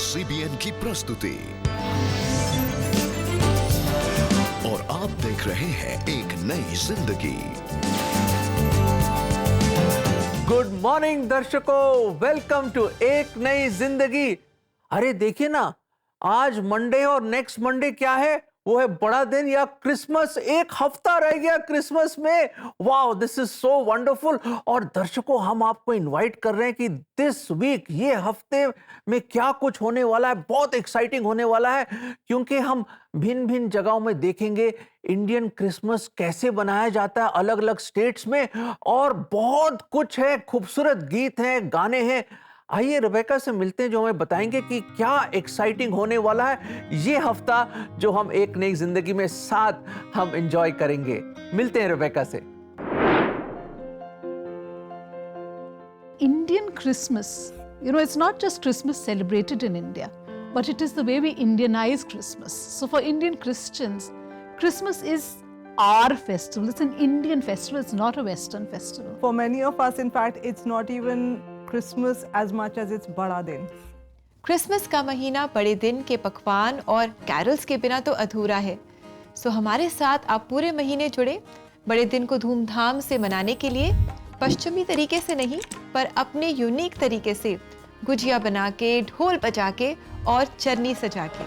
CBN की प्रस्तुति और आप देख रहे हैं एक नई जिंदगी। गुड मॉर्निंग दर्शकों, वेलकम टू एक नई जिंदगी। अरे देखिए ना, आज मंडे और नेक्स्ट मंडे क्या है, वो है बड़ा दिन या क्रिसमस। एक हफ्ता रह गया क्रिसमस में। Wow, this is so wonderful. और दर्शकों, हम आपको इनवाइट कर रहे हैं कि दिस वीक, ये हफ्ते में क्या कुछ होने वाला है, बहुत एक्साइटिंग होने वाला है, क्योंकि हम भिन्न भिन्न जगहों में देखेंगे इंडियन क्रिसमस कैसे बनाया जाता है अलग अलग स्टेट्स में, और बहुत कुछ है, खूबसूरत गीत हैं, गाने हैं। आइए रेबेका से मिलते हैं, जो हमें बताएंगे कि क्या एक्साइटिंग होने वाला है ये हफ्ता, जो हम एक नई जिंदगी में साथ हम एंजॉय करेंगे। मिलते हैं रेबेका से। Indian Christmas, it's not just Christmas celebrated in India, but it is the way we Indianize Christmas. So for Indian Christians, Christmas is our festival. It's an Indian festival. It's not a Western festival. For many of us, in fact, it's not even Christmas as much as it's बड़ा दिन। Christmas का महीना बड़े दिन के पकवान और carols के बिना तो अधूरा है। सो हमारे साथ आप पूरे महीने जुड़े, बड़े दिन को धूमधाम से मनाने के लिए पश्चिमी तरीके से नहीं, पर अपने यूनिक तरीके से गुजिया बना के, ढोल बजा के और चरनी सजा के।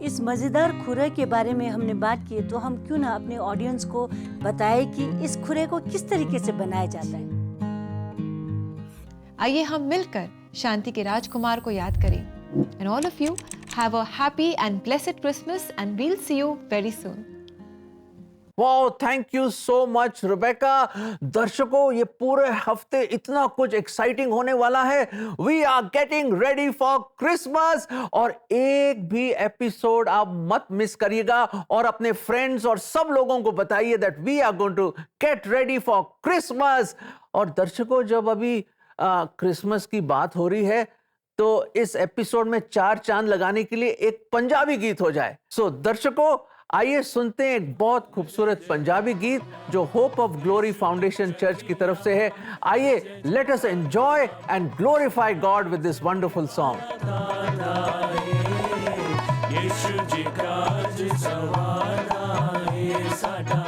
इस मज़ेदार खुरे के बारे में हमने बात की, तो हम क्यों ना अपने ऑडियंस को बताएं कि इस खुरे को किस तरीके से बनाया जाता है। आइए हम मिलकर शांति के राजकुमार को याद करें। And all of you have a happy and blessed Christmas, and we'll see you very soon. Wow, thank you so much Rebecca. दर्शकों, ये पूरे हफ्ते इतना कुछ एक्साइटिंग होने वाला है। We are getting ready for Christmas, और एक भी एपिसोड आप मत मिस करिएगा, और अपने फ्रेंड्स और सब लोगों को बताइए that we are going to get ready for Christmas. और दर्शकों, जब अभी क्रिसमस की बात हो रही है, तो इस एपिसोड में चार चांद लगाने के लिए एक पंजाबी गीत हो जाए। सो दर्शकों, आइए सुनते हैं एक बहुत खूबसूरत पंजाबी गीत, जो hope of glory foundation church की तरफ से है। आइए, let us enjoy and glorify God with this wonderful song. Yeshu ji काज सवादा है साडा,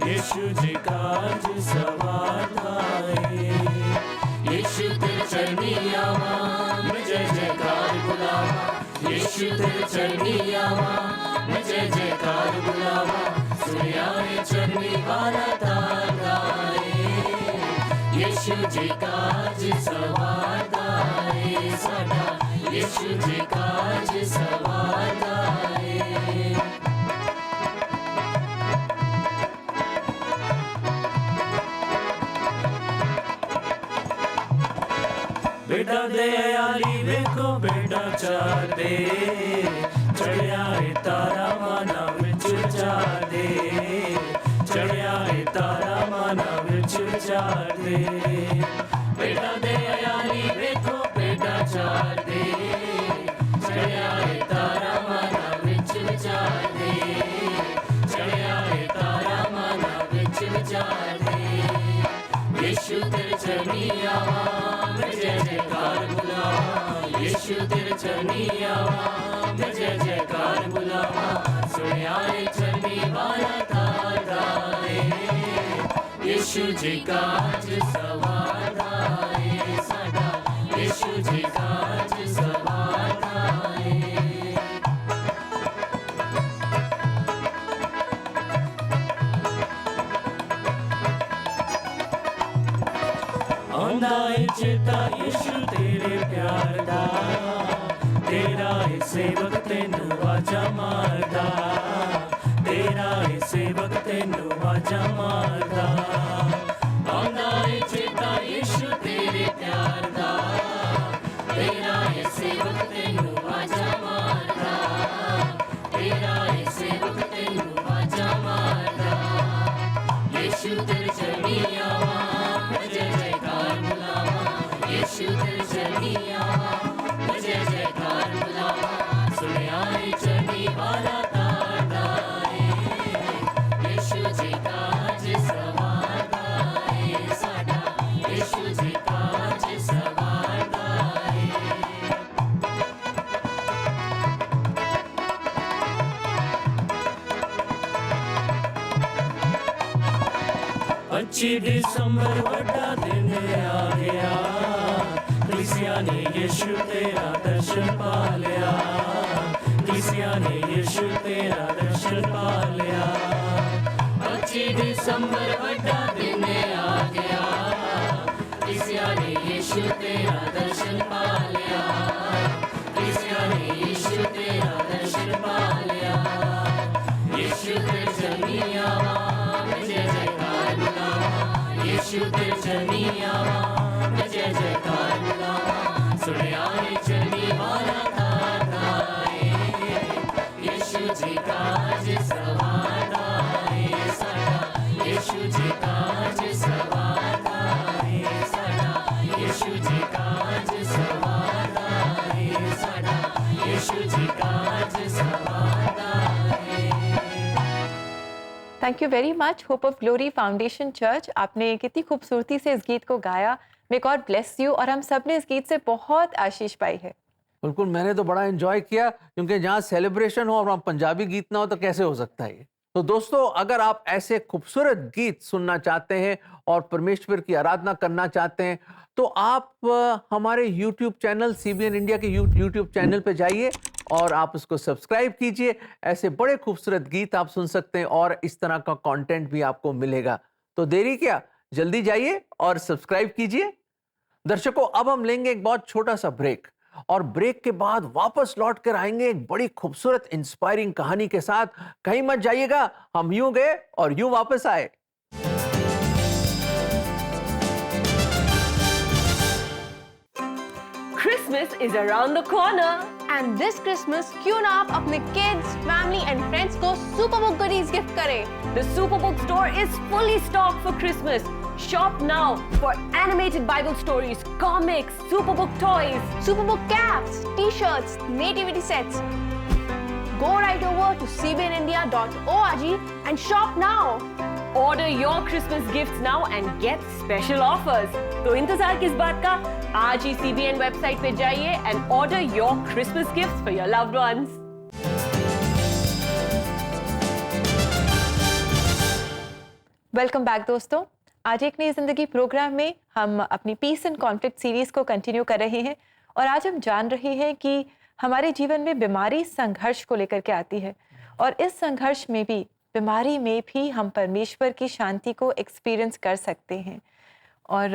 यीशु जी काज सवादा है। यीशु तेरे चरनी आवा, मैं जय जयकार बुलावा। यीशु तेरे चरनी आवा, मैं जय जयकार बुलावा। सुनिया है चरनी वाला तारा है। यीशु जी काज सवादा है साडा, यीशु जी काज सवादा है। बेटा दे आली वेखो बेटा चार दे, चढ़िया है तारा माना विच चार दे, चढ़िया है तारा माना विच चार दे। बेटा दे आली वेखो बेटा चार दे, चढ़िया है तारा माना विच चार दे, चढ़िया है तारा माना विच चार दे। यीशु तेरे चरनी आवा, मैं जय जयकार बुलावा। यीशु तेरे चरनी आवा, मैं जय जयकार बुलावा। सुनिया है चरनी वाला तारा है। यीशु जी काज सवादा है साडा, यीशु जी काज सवादा है। आंदा है चेता यीशु तेरे प्यार दा तेरा है सेवक तेनू वाजा मारदा तेरा है सेवक तेनू वाजा मारदा आंदा है चेता यीशु तेरे प्यार दा तेरा है सेवक तेनू वाजा मारदा तेरा है सेवक तेनू वाजा मारदा यीशु तेरे चरणी आवा जय जयकार बुलावा यीशु तेरे चरणी आवा जय जयकार बुलावा सुनिया है चरणी वाला तारदा यीशु जी का जे सवारदा है साडा यीशु जी का जे सवारदा है 25 दिसंबर वड्डा दिन आ गया कलीसिया ने यीशु तेरा दर्शन पा लिया कलीसिया ने यीशु तेरा दर्शन पा लिया 25 दिसंबर वड्डा दिन आ गया कलीसिया ने यीशु तेरा दर्शन पा लिया कलीसिया ने यीशु तेरा दर्शन पा लिया यीशु तेरे चरणी आवा जय जयकार बुलावा यीशु तेरे चरणी आवा जय जयकार बुलावा सुनिया है चरणी वाला तारदा यीशु जी का जे सवारदा है साडा यीशु जी का जे सवारदा है साडा यीशु जी का जे सवारदा है साडा यीशु जी का जे सवारदा है। Thank you very much hope of glory foundation church. आपने कितनी खूबसूरती से इस गीत को गाया। May God bless you. और हम सब ने इस गीत से बहुत आशीष पाई है। बिल्कुल, मैंने तो बड़ा एंजॉय किया क्योंकि जहाँ सेलिब्रेशन हो और वहाँ पंजाबी गीत ना हो तो कैसे हो सकता है ये। तो दोस्तों, अगर आप ऐसे खूबसूरत गीत सुनना चाहते हैं और परमेश्वर की आराधना करना चाहते हैं तो आप हमारे YouTube चैनल CBN इंडिया के YouTube चैनल पे जाइए और आप उसको सब्सक्राइब कीजिए। ऐसे बड़े खूबसूरत गीत आप सुन सकते हैं और इस तरह का कंटेंट भी आपको मिलेगा। तो देरी क्या, जल्दी जाइए और सब्सक्राइब कीजिए। दर्शकों, अब हम लेंगे एक बहुत छोटा सा ब्रेक और ब्रेक के बाद वापस लौट कर आएंगे एक बड़ी खूबसूरत इंस्पायरिंग कहानी के साथ। कहीं मत जाइएगा, हम यूं गए और यूं वापस आए। Christmas is around the corner. And this Christmas, क्यों ना आप अपने kids, family and friends को Superbook goodies gift करें? The Superbook store is fully stocked for Christmas. Shop now for animated Bible stories, comics, Superbook toys, Superbook caps, t-shirts, nativity sets. Go right over to cbnindia.org and shop now. Order your Christmas gifts now and get special offers. तो इंतजार किस बात का? आज ही CBN website पे जाइए and order your Christmas gifts for your loved ones. Welcome back दोस्तों। आज एक नई जिंदगी प्रोग्राम में हम अपनी पीस एंड कॉन्फ्लिक्ट सीरीज को कंटिन्यू कर रहे हैं और आज हम जान रहे हैं कि हमारे जीवन में बीमारी संघर्ष को लेकर के आती है और इस संघर्ष में भी, बीमारी में भी हम परमेश्वर की शांति को एक्सपीरियंस कर सकते हैं। और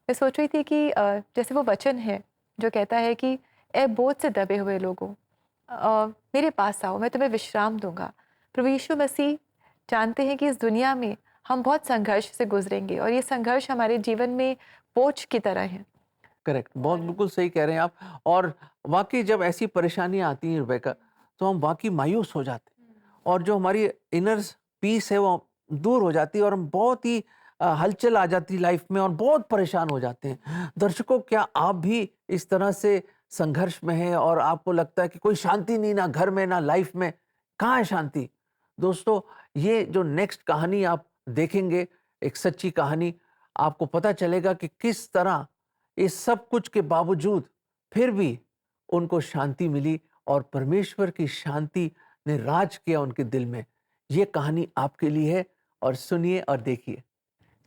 मैं सोच रही थी कि जैसे वो वचन है जो कहता है कि ए बोझ से दबे हुए लोगों मेरे पास आओ, मैं तुम्हें विश्राम दूंगा। प्रभु यीशु मसीह जानते हैं कि इस दुनिया में हम बहुत संघर्ष से गुजरेंगे और ये संघर्ष हमारे जीवन में बोझ की तरह है। करेक्ट, बहुत बिल्कुल सही कह रहे हैं आप। और वाकई जब ऐसी परेशानियां आती हैं रिबेका, तो हम वाकई मायूस हो जाते हैं और जो हमारी इनर पीस है वो दूर हो जाती है और हम बहुत ही हलचल आ जाती है लाइफ में और बहुत परेशान हो जाते हैं। दर्शकों, क्या आप भी इस तरह से संघर्ष में हैं और आपको लगता है कि कोई शांति नहीं, ना घर में ना लाइफ में? कहाँ है शांति? दोस्तों, ये जो नेक्स्ट कहानी आप देखेंगे, एक सच्ची कहानी, आपको पता चलेगा कि किस तरह इस सब कुछ के बावजूद फिर भी उनको शांति मिली और परमेश्वर की शांति ने राज किया उनके दिल में। ये कहानी आपके लिए है और सुनिए और देखिए।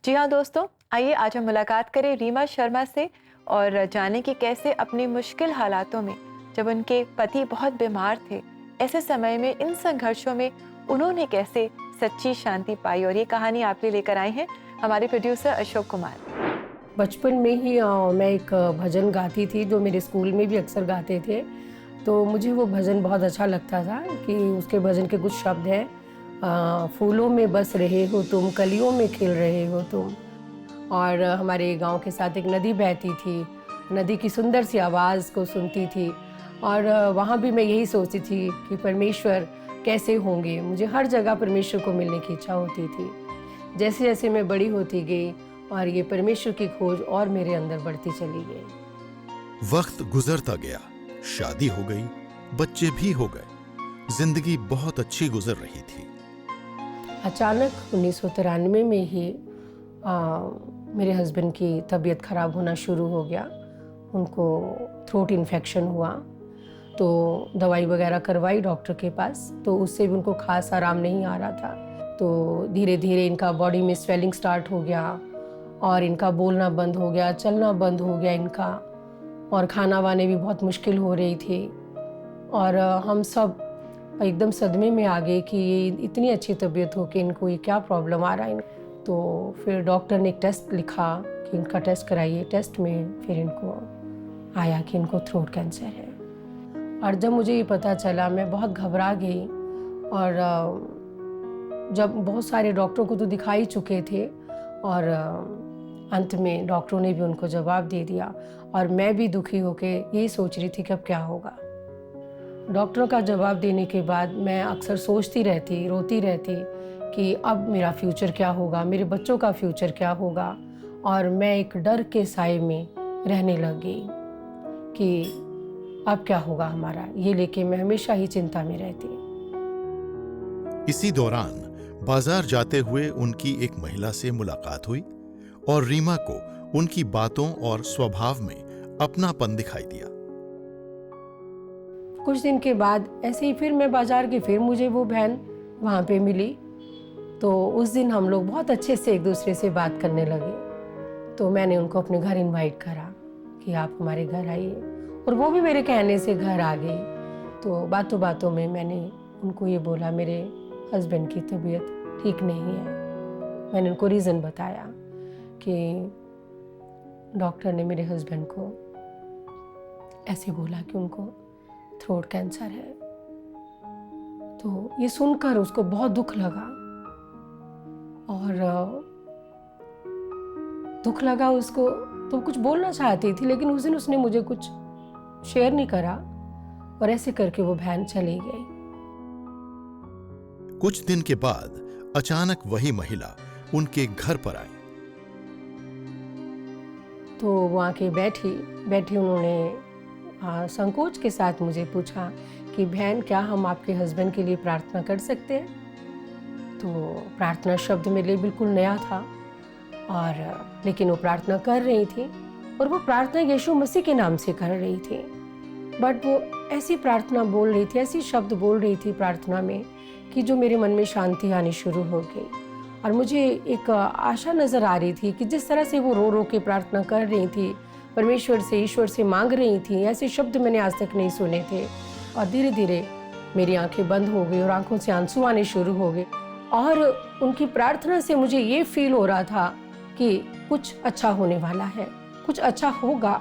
जी हाँ दोस्तों, आइए आज हम मुलाकात करें रीमा शर्मा से और जाने कि कैसे अपने मुश्किल हालातों में, जब उनके पति बहुत बीमार थे, ऐसे समय में, इन संघर्षों में उन्होंने कैसे सच्ची शांति पाई। और ये कहानी आप लिए लेकर आए हैं हमारे प्रोड्यूसर अशोक कुमार। बचपन में ही मैं एक भजन गाती थी जो मेरे स्कूल में भी अक्सर गाते थे। तो मुझे वो भजन बहुत अच्छा लगता था कि उसके भजन के कुछ शब्द हैं, फूलों में बस रहे हो तुम, कलियों में खिल रहे हो तुम। और हमारे गांव के साथ एक नदी बहती थी, नदी की सुंदर सी आवाज़ को सुनती थी और वहाँ भी मैं यही सोचती थी कि परमेश्वर कैसे होंगे। मुझे हर जगह परमेश्वर को मिलने की इच्छा होती थी। जैसे जैसे मैं बड़ी होती गई और ये परमेश्वर की खोज और मेरे अंदर बढ़ती चली गई। वक्त गुजरता गया, शादी हो गई, बच्चे भी हो गए, जिंदगी बहुत अच्छी गुजर रही थी। अचानक 1993 में ही मेरे हस्बैंड की तबीयत खराब होना शुरू हो गया। उनको थ्रोट इन्फेक्शन हुआ तो दवाई वगैरह करवाई डॉक्टर के पास, तो उससे भी उनको खास आराम नहीं आ रहा था। तो धीरे धीरे इनका बॉडी में स्वेलिंग स्टार्ट हो गया और इनका बोलना बंद हो गया, चलना बंद हो गया इनका, और खाना वाने भी बहुत मुश्किल हो रही थी। और हम सब एकदम सदमे में आ गए कि ये इतनी अच्छी तबीयत हो कि इनको ये क्या प्रॉब्लम आ रहा है। तो फिर डॉक्टर ने एक टेस्ट लिखा कि इनका टेस्ट कराइए। टेस्ट में फिर इनको आया कि इनको थ्रोट कैंसर है। और जब मुझे ये पता चला मैं बहुत घबरा गई। और जब बहुत सारे डॉक्टरों को तो दिखा ही चुके थे और अंत में डॉक्टरों ने भी उनको जवाब दे दिया और मैं भी दुखी होकर यही सोच रही थी कि अब क्या होगा। डॉक्टरों का जवाब देने के बाद मैं अक्सर सोचती रहती, रोती रहती कि अब मेरा फ्यूचर क्या होगा, मेरे बच्चों का फ्यूचर क्या होगा। और मैं एक डर के साए में रहने लग गई कि अब क्या होगा हमारा, ये लेके मैं हमेशा ही चिंता में रहती। इसी दौरान बाजार जाते हुए उनकी एक महिला से मुलाकात हुई और रीमा को उनकी बातों और स्वभाव में अपनापन दिखाई दिया। कुछ दिन के बाद ऐसे ही फिर मैं बाजार गई, फिर मुझे वो बहन वहाँ पे मिली। तो उस दिन हम लोग बहुत अच्छे से एक दूसरे से बात करने लगे। तो मैंने उनको अपने घर इनवाइट करा कि आप हमारे घर आइए, और वो भी मेरे कहने से घर आ गई। तो बातों बातों में मैंने उनको ये बोला मेरे हस्बैंड की तबीयत ठीक नहीं है। मैंने उनको रीज़न बताया कि डॉक्टर ने मेरे हस्बैंड को ऐसे बोला कि उनको थ्रोट कैंसर है। तो ये सुनकर उसको बहुत दुख लगा और दुख लगा उसको, तो कुछ बोलना चाहती थी लेकिन उस दिन उसने मुझे कुछ शेयर नहीं करा और ऐसे करके वो बहन चली गई। कुछ दिन के बाद अचानक वही महिला उनके घर पर आई। तो वो आके बैठी उन्होंने संकोच के साथ मुझे पूछा कि बहन क्या हम आपके हस्बैंड के लिए प्रार्थना कर सकते हैं। तो प्रार्थना शब्द मेरे लिए बिल्कुल नया था और लेकिन वो प्रार्थना कर रही थी और वो प्रार्थना यीशु मसीह के नाम से कर रही थी। बट वो ऐसी प्रार्थना बोल रही थी, ऐसी शब्द बोल रही थी प्रार्थना में कि जो मेरे मन में शांति आनी शुरू हो गई। और मुझे एक आशा नज़र आ रही थी कि जिस तरह से वो रो रो के प्रार्थना कर रही थी, परमेश्वर से ईश्वर से मांग रही थी, ऐसे शब्द मैंने आज तक नहीं सुने थे। और धीरे धीरे मेरी आंखें बंद हो गई और आंखों से आंसू आने शुरू हो गए। और उनकी प्रार्थना से मुझे ये फील हो रहा था कि कुछ अच्छा होने वाला है, कुछ अच्छा होगा।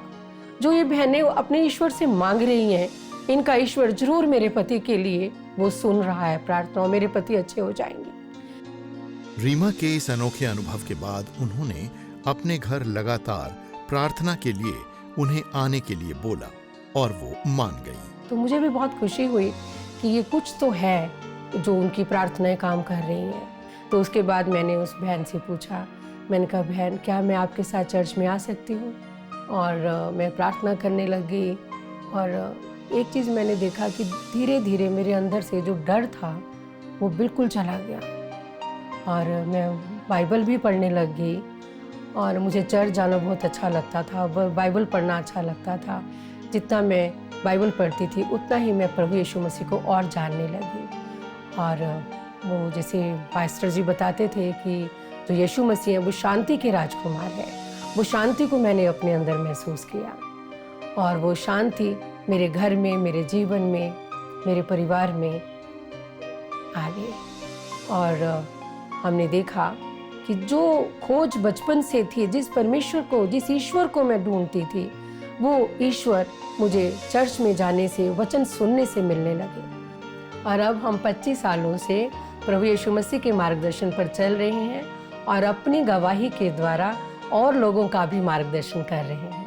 जो ये बहनें अपने ईश्वर से मांग रही हैं, इनका ईश्वर जरूर मेरे पति के लिए वो सुन रहा है प्रार्थना और मेरे पति अच्छे हो जाएंगे। रीमा के इस अनोखे अनुभव के बाद उन्होंने अपने घर लगातार प्रार्थना के लिए उन्हें आने के लिए बोला और वो मान गई। तो मुझे भी बहुत खुशी हुई कि ये कुछ तो है जो उनकी प्रार्थनाएं काम कर रही हैं। तो उसके बाद मैंने उस बहन से पूछा, मैंने कहा बहन क्या मैं आपके साथ चर्च में आ सकती हूँ। और मैं प्रार्थना करने लगी और एक चीज़ मैंने देखा कि धीरे धीरे मेरे अंदर से जो डर था वो बिल्कुल चला गया और मैं बाइबल भी पढ़ने लग गई। और मुझे चर्च जाना बहुत अच्छा लगता था, बाइबल पढ़ना अच्छा लगता था। जितना मैं बाइबल पढ़ती थी उतना ही मैं प्रभु यीशु मसीह को और जानने लगी। और वो जैसे पास्टर जी बताते थे कि जो यीशु मसीह है वो शांति के राजकुमार है, वो शांति को मैंने अपने अंदर महसूस किया। और वो शांति मेरे घर में, मेरे जीवन में, मेरे परिवार में आ गई। और हमने देखा कि जो खोज बचपन से थी, जिस परमेश्वर को, जिस ईश्वर को मैं ढूंढती थी, वो ईश्वर मुझे चर्च में जाने से, वचन सुनने से मिलने लगे। और अब हम 25 सालों से प्रभु यीशु मसीह के मार्गदर्शन पर चल रहे हैं और अपनी गवाही के द्वारा और लोगों का भी मार्गदर्शन कर रहे हैं।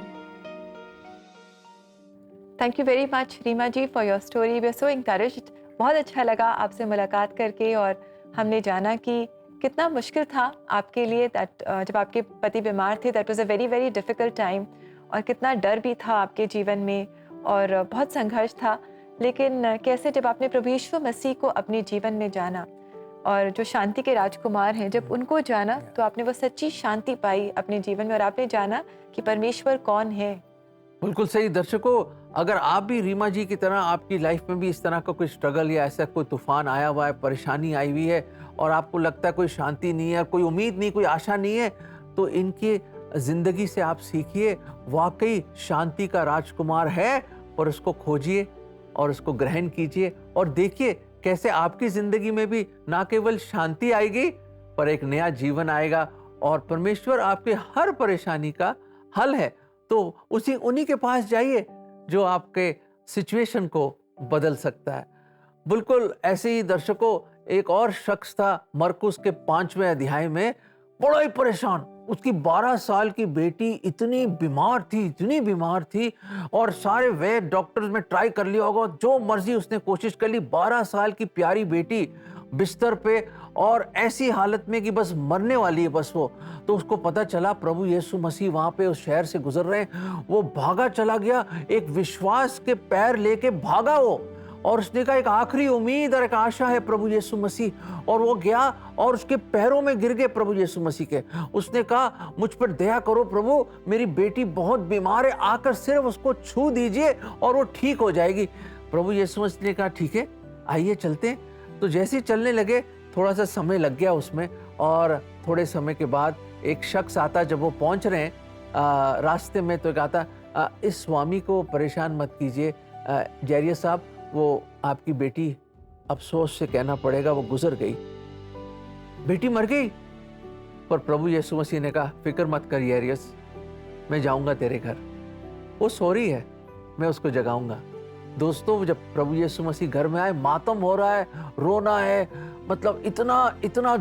Thank you very much Rima ji for your story. We are so encouraged. बहुत अच्छा लगा आपसे मुलाकात करके और हमने जाना कि कितना मुश्किल था आपके लिए जब आपके पति बीमार थे। That was a very very difficult time और कितना डर भी था आपके जीवन में और बहुत संघर्ष था। लेकिन कैसे जब आपने प्रभु यीशु मसीह को अपने जीवन में जाना और जो शांति के राजकुमार हैं, जब उनको जाना तो आपने वो सच्ची शांति पाई अपने जीवन में और आपने जाना कि परमेश्वर कौन है। बिल्कुल सही। दर्शकों, अगर आप भी रीमा जी की तरह आपकी लाइफ में भी इस तरह का कोई स्ट्रगल या ऐसा कोई तूफान आया हुआ है, परेशानी आई हुई है और आपको लगता है कोई शांति नहीं है, कोई उम्मीद नहीं, कोई आशा नहीं है, तो इनकी जिंदगी से आप सीखिए। वाकई शांति का राजकुमार है और उसको खोजिए और उसको ग्रहण कीजिए और देखिए कैसे आपकी जिंदगी में भी ना केवल शांति आएगी पर एक नया जीवन आएगा और परमेश्वर आपके हर परेशानी का हल है। तो उन्हीं के पास जाइए जो आपके सिचुएशन को बदल सकता है। बिल्कुल ऐसे ही दर्शकों, एक और शख्स था मरकुस के 5वें अध्याय में, बड़ा ही परेशान। उसकी 12 साल की बेटी इतनी बीमार थी और सारे वैद्य डॉक्टर्स में ट्राई कर लिया होगा, जो मर्जी उसने कोशिश कर ली। 12 साल की प्यारी बेटी बिस्तर पे और ऐसी हालत में कि बस मरने वाली है बस वो। तो उसको पता चला प्रभु यीशु मसीह वहां पे उस शहर से गुजर रहे हैं। वो भागा चला गया, एक विश्वास के पैर लेके भागा वो, और उसने कहा एक आखिरी उम्मीद और एक आशा है प्रभु यीशु मसीह। और वो गया और उसके पैरों में गिर गए प्रभु यीशु मसीह के। उसने कहा मुझ पर दया करो प्रभु, मेरी बेटी बहुत बीमार है, आकर सिर्फ उसको छू दीजिए और वो ठीक हो जाएगी। प्रभु यीशु मसीह ने कहा ठीक है, आइए चलते हैं। तो जैसे ही चलने लगे, थोड़ा सा समय लग गया उसमें, और थोड़े समय के बाद एक शख्स आता। जब वो पहुंच रहे हैं रास्ते में, तो कहता इस स्वामी को परेशान मत कीजिए जैरियस साहब, वो आपकी बेटी अफसोस से कहना पड़ेगा वो गुजर गई, बेटी मर गई। पर प्रभु यीशु मसीह ने कहा फिक्र मत कर जैरियस, मैं जाऊंगा तेरे घर, वो सॉरी है, मैं उसको जगाऊंगा। दोस्तों, जब प्रभु यीशु मसीह घर में आए, मातम हो रहा है, रोना है, मतलब इतना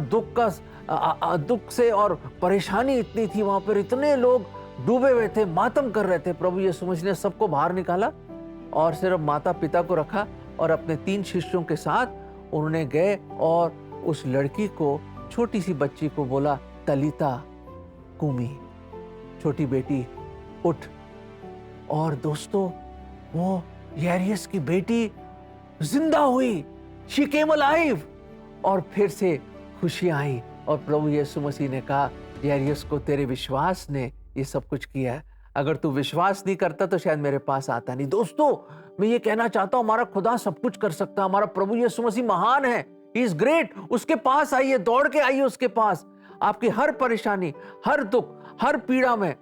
दुख से और परेशानी इतनी थी वहां पर, इतने लोग डूबे हुए थे, मातम कर रहे थे। प्रभु यीशु मसीह ने सबको बाहर निकाला और सिर्फ माता पिता को रखा और अपने 3 शिष्यों के साथ उन्होंने गए और उस लड़की को, छोटी सी बच्ची को बोला तलीता कुमी, छोटी बेटी उठ। और दोस्तों, वो जैरियस की बेटी जिंदा हुई, शी केम अलाइव, और फिर से खुशी आई। और प्रभु यीशु मसीह ने कहा जैरियस को तेरे विश्वास ने ये सब कुछ किया है, अगर तू विश्वास नहीं करता तो शायद मेरे पास आता नहीं। दोस्तों, मैं ये कहना चाहता हूं, हमारा खुदा सब कुछ कर सकता है, हमारा प्रभु यीशु मसीह महान है, ही इज ग्रेट। उसके पास आइए, दौड़ के आइए उसके पास। आपकी हर परेशानी, हर दुख, हर पीड़ा में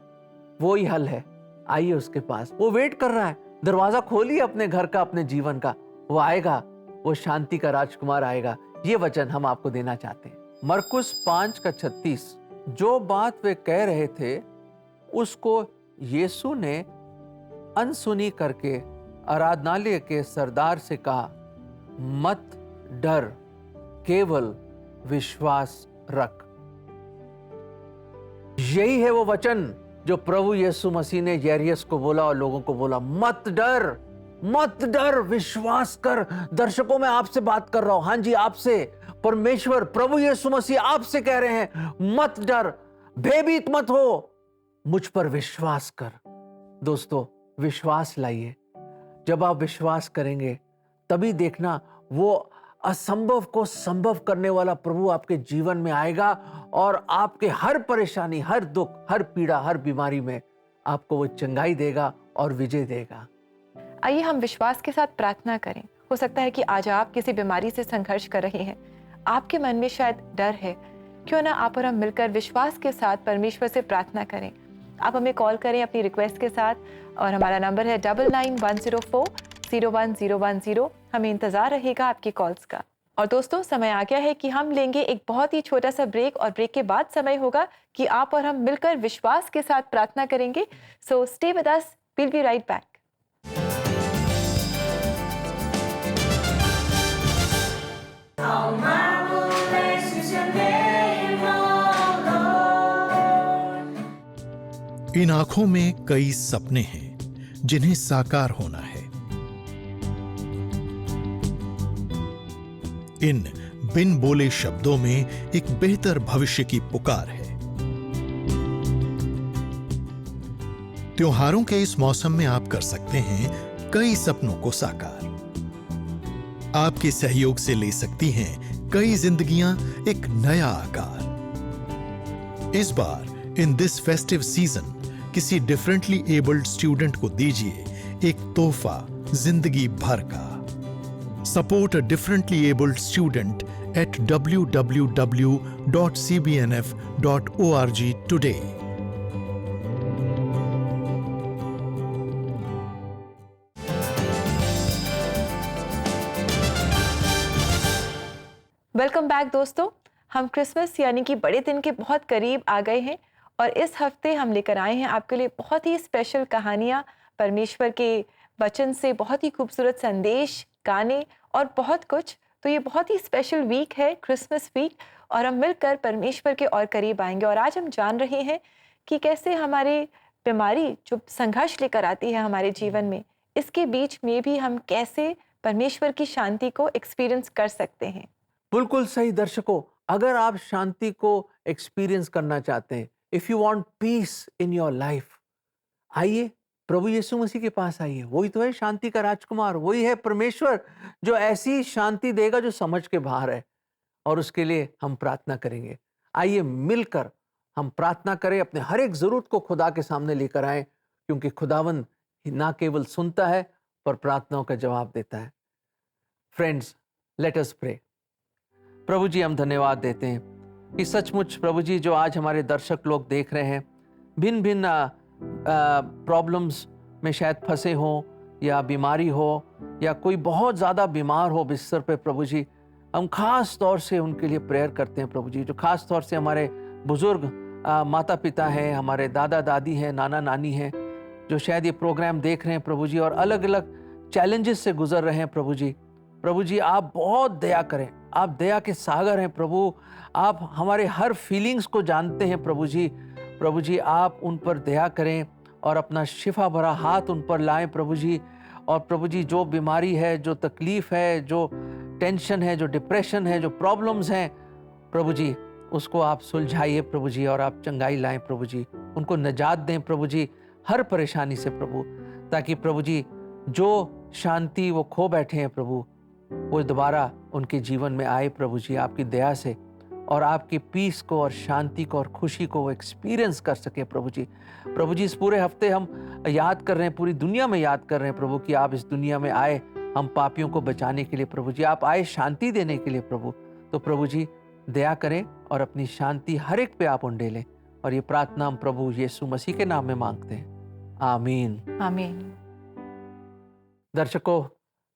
वो ही हल है। आइए उसके पास, वो वेट कर रहा है। दरवाजा खोलिए अपने घर का, अपने जीवन का। वो आएगा, वो शांति का राजकुमार आएगा। ये वचन हम आपको देना चाहते हैं। मरकुस 5:36, जो बात वे कह रहे थे उसको यीशु ने अनसुनी करके आराधनालय के सरदार से कहा, मत डर, केवल विश्वास रख। यही है वो वचन जो प्रभु यीशु मसीह ने जैरियस को बोला और लोगों को बोला, मत डर, मत डर, विश्वास कर। दर्शकों, मैं आपसे बात कर रहा हूं, हाँ जी आपसे। परमेश्वर प्रभु यीशु मसीह आपसे कह रहे हैं, मत डर, भयभीत मत हो, मुझ पर विश्वास कर। दोस्तों, विश्वास लाइए। जब आप विश्वास करेंगे तभी देखना वो असंभव को संभव करने वाला प्रभु आपके जीवन में आएगा और आपके हर परेशानी, हर दुख, हर पीड़ा, हर बीमारी में आपको वो चंगाई देगा और विजय देगा। आइए हम विश्वास के साथ प्रार्थना करें। हो सकता है कि आज आप किसी बीमारी से संघर्ष कर रहे हैं, आपके मन में शायद डर है। क्यों ना आप और हम मिलकर विश्वास के साथ परमेश्वर से प्रार्थना करें। आप हमें कॉल करें अपनी रिक्वेस्ट के साथ और हमारा नंबर है 9910401010। हमें इंतज़ार रहेगा आपकी कॉल्स का। और दोस्तों, समय आ गया है कि हम लेंगे एक बहुत ही छोटा सा ब्रेक, और ब्रेक के बाद समय होगा कि आप और हम मिलकर विश्वास के साथ प्रार्थना करेंगे। So stay with us, will be right back. इन आंखों में कई सपने हैं जिन्हें साकार होना है। इन बिन बोले शब्दों में एक बेहतर भविष्य की पुकार है। त्योहारों के इस मौसम में आप कर सकते हैं कई सपनों को साकार। आपके सहयोग से ले सकती हैं कई जिंदगियां एक नया आकार। इस बार इन दिस फेस्टिव सीजन किसी डिफरेंटली एबल्ड स्टूडेंट को दीजिए एक तोहफा जिंदगी भर का। Support a differently abled student at www.cbnf.org today. Welcome back दोस्तों। हम क्रिसमस यानी कि बड़े दिन के बहुत करीब आ गए हैं, और इस हफ्ते हम लेकर आए हैं आपके लिए बहुत ही स्पेशल कहानियाँ, परमेश्वर के वचन से बहुत ही खूबसूरत संदेश, गाने और बहुत कुछ। तो ये बहुत ही स्पेशल वीक है, क्रिसमस वीक, और हम मिलकर परमेश्वर के और करीब आएंगे। और आज हम जान रहे हैं कि कैसे हमारे बीमारी जो संघर्ष लेकर आती है हमारे जीवन में, इसके बीच में भी हम कैसे परमेश्वर की शांति को एक्सपीरियंस कर सकते हैं। बिल्कुल सही दर्शकों, अगर आप शांति को एक्सपीरियंस करना चाहते हैं, if you want piece in your life, आइए प्रभु यीशु मसीह के पास आइए। वही तो है शांति का राजकुमार, वही है परमेश्वर जो ऐसी शांति देगा जो समझ के बाहर है। और उसके लिए हम प्रार्थना करेंगे। आइए मिलकर हम प्रार्थना करें, अपने हर एक जरूरत को खुदा के सामने लेकर आए, क्योंकि खुदावन ना केवल सुनता है पर प्रार्थनाओं का जवाब देता है। Friends, let us pray. प्रभु जी, हम धन्यवाद देते हैं कि सचमुच प्रभु जी जो आज हमारे दर्शक लोग देख रहे हैं, भिन्न भिन्न प्रॉब्लम्स में शायद फंसे हों, या बीमारी हो, या कोई बहुत ज़्यादा बीमार हो बिस्तर पे, प्रभु जी हम खास तौर से उनके लिए प्रेयर करते हैं। प्रभु जी जो खास तौर से हमारे बुजुर्ग माता पिता हैं, हमारे दादा दादी हैं, नाना नानी हैं, जो शायद ये प्रोग्राम देख रहे हैं प्रभु जी, और अलग अलग चैलेंजेस से गुजर रहे हैं प्रभु जी। प्रभु जी आप बहुत दया करें, आप दया के सागर हैं प्रभु, आप हमारे हर फीलिंग्स को जानते हैं प्रभु जी। प्रभु जी आप उन पर दया करें और अपना शिफा भरा हाथ उन पर लाएं प्रभु जी। और प्रभु जी जो बीमारी है, जो तकलीफ है, जो टेंशन है, जो डिप्रेशन है, जो प्रॉब्लम्स हैं प्रभु जी, उसको आप सुलझाइए प्रभु जी, और आप चंगाई लाएं प्रभु जी, उनको निजात दें प्रभु जी हर परेशानी से प्रभु, ताकि प्रभु जी जो शांति वो खो बैठे हैं प्रभु, वो दोबारा उनके जीवन में आए प्रभु जी आपकी दया से, और आपकी पीस को और शांति को और खुशी को वो एक्सपीरियंस कर सके प्रभु जी। प्रभु जी इस पूरे हफ्ते हम याद कर रहे हैं, पूरी दुनिया में याद कर रहे हैं प्रभु कि आप इस दुनिया में आए हम पापियों को बचाने के लिए प्रभु जी, आप आए शांति देने के लिए प्रभु। तो प्रभु जी दया करें और अपनी शांति हर एक पे आप उंडेलें, और ये प्रार्थना हम प्रभु यीशु मसीह के नाम में मांगते हैं, आमीन आमीन। दर्शकों,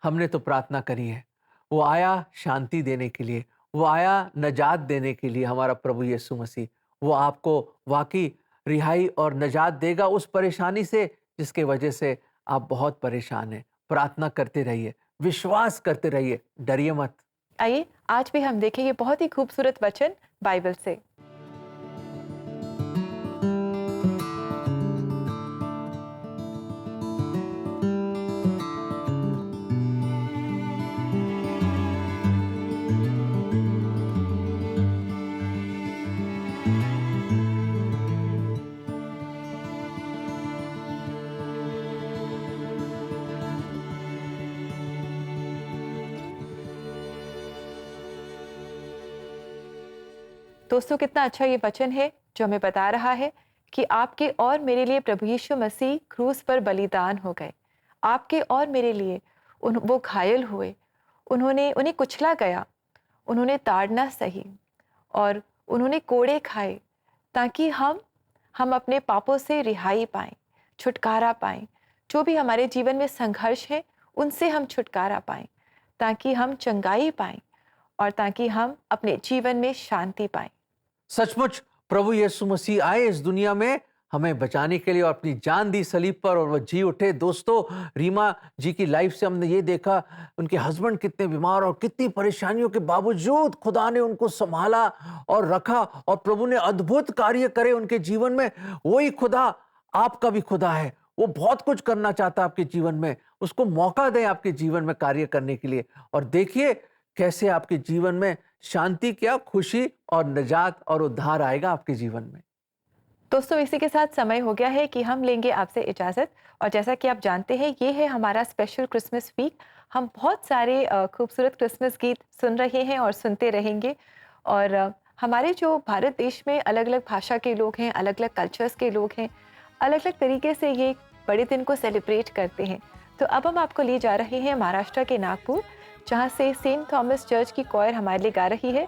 हमने तो प्रार्थना करी है, वो आया शांति देने के लिए, वो आया नजात देने के लिए, हमारा प्रभु यीशु मसीह। वो आपको वाकई रिहाई और नजात देगा उस परेशानी से जिसके वजह से आप बहुत परेशान हैं। प्रार्थना करते रहिए, विश्वास करते रहिए, डरिए मत। आइए आज भी हम देखेंगे बहुत ही खूबसूरत वचन बाइबल से। दोस्तों, कितना अच्छा ये वचन है जो हमें बता रहा है कि आपके और मेरे लिए प्रभु यीशु मसीह क्रूस पर बलिदान हो गए। आपके और मेरे लिए वो घायल हुए, उन्हें कुचला गया, उन्होंने ताड़ना सही और उन्होंने कोड़े खाए, ताकि हम अपने पापों से रिहाई पाएं, छुटकारा पाएं। जो भी हमारे जीवन में संघर्ष है उनसे हम छुटकारा पाएं, ताकि हम चंगाई पाएं और ताकि हम अपने जीवन में शांति पाएं। सचमुच प्रभु यीशु मसीह आए इस दुनिया में हमें बचाने के लिए और अपनी जान दी सलीब पर और वह जी उठे। दोस्तों, रीमा जी की लाइफ से हमने ये देखा उनके हस्बैंड कितने बीमार और कितनी परेशानियों के बावजूद खुदा ने उनको संभाला और रखा और प्रभु ने अद्भुत कार्य करे उनके जीवन में। वही खुदा आपका भी खुदा है, वो बहुत कुछ करना चाहता है आपके जीवन में। उसको मौका दें आपके जीवन में कार्य करने के लिए और देखिए कैसे आपके जीवन में शांति, क्या खुशी और निजात और उद्धार आएगा आपके जीवन में। दोस्तों, इसी के साथ समय हो गया है कि हम लेंगे आपसे इजाज़त। और जैसा कि आप जानते हैं, ये है हमारा स्पेशल क्रिसमस वीक। हम बहुत सारे खूबसूरत क्रिसमस गीत सुन रहे हैं और सुनते रहेंगे। और हमारे जो भारत देश में अलग अलग भाषा के लोग हैं, अलग अलग कल्चर्स के लोग हैं, अलग अलग तरीके से ये बड़े दिन को सेलिब्रेट करते हैं। तो अब हम आपको ले जा रहे हैं महाराष्ट्र के नागपुर, जहाँ से सेंट थॉमस चर्च की कॉयर हमारे लिए गा रही है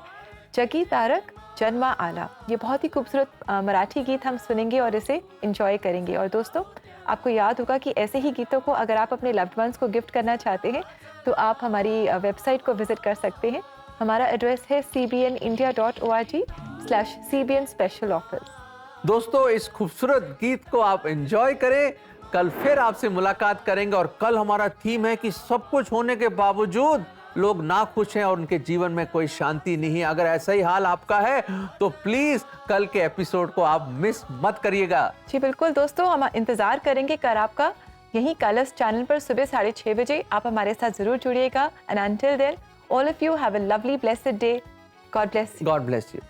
जगी तारक जन्मा आला। ये बहुत ही खूबसूरत मराठी गीत हम सुनेंगे और इसे एंजॉय करेंगे। और दोस्तों, आपको याद होगा कि ऐसे ही गीतों को अगर आप अपने लव्ड वंस को गिफ्ट करना चाहते हैं तो आप हमारी वेबसाइट को विजिट कर सकते हैं। हमारा एड्रेस है cbnindia.org/cbn special offers। दोस्तों, इस खूबसूरत गीत को आप एंजॉय करें। कल फिर आपसे मुलाकात करेंगे और कल हमारा थीम है कि सब कुछ होने के बावजूद लोग ना खुश हैं और उनके जीवन में कोई शांति नहीं है। अगर ऐसा ही हाल आपका है तो प्लीज कल के एपिसोड को आप मिस मत करिएगा। जी बिल्कुल दोस्तों, हम इंतजार करेंगे कल आपका यही कलर्स चैनल पर सुबह 6:30 बजे। आप हमारे साथ जरूर जुड़िएगा। And until then, all of you have a lovely blessed day. God bless you. God bless you.